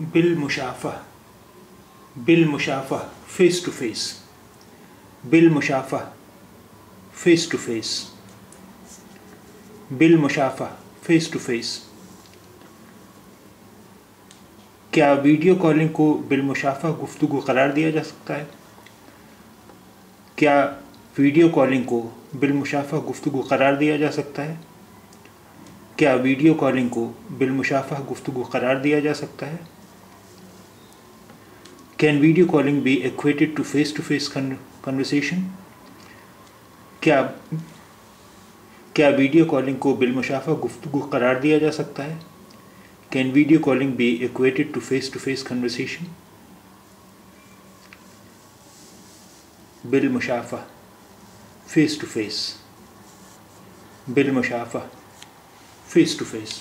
बिलमुशाफ़ा, बिलमुशाफ़ा, face to face, बिलमुशाफ़ा, face to face, बिलमुशाफ़ा, फेस टू फेस। क्या वीडियो कॉलिंग को बिलमुशाफ़ा गुफ्तगू करार दिया जा सकता है? क्या वीडियो कॉलिंग को बिलमुशाफ़ा गुफ्तगू करार दिया जा सकता है? क्या वीडियो कॉलिंग को बिलमुशाफ़ा गुफ्तगू करार दिया जा सकता है? Can video calling be equated to face conversation? क्या वीडियो कॉलिंग को बिलमुशाफ़ा गुफ्तगू करार दिया जा सकता है? Can video calling be equated to face conversation? बिलमुशाफ़ा, फेस टू फेस, बिलमुशाफ़ा, फेस टू फेस।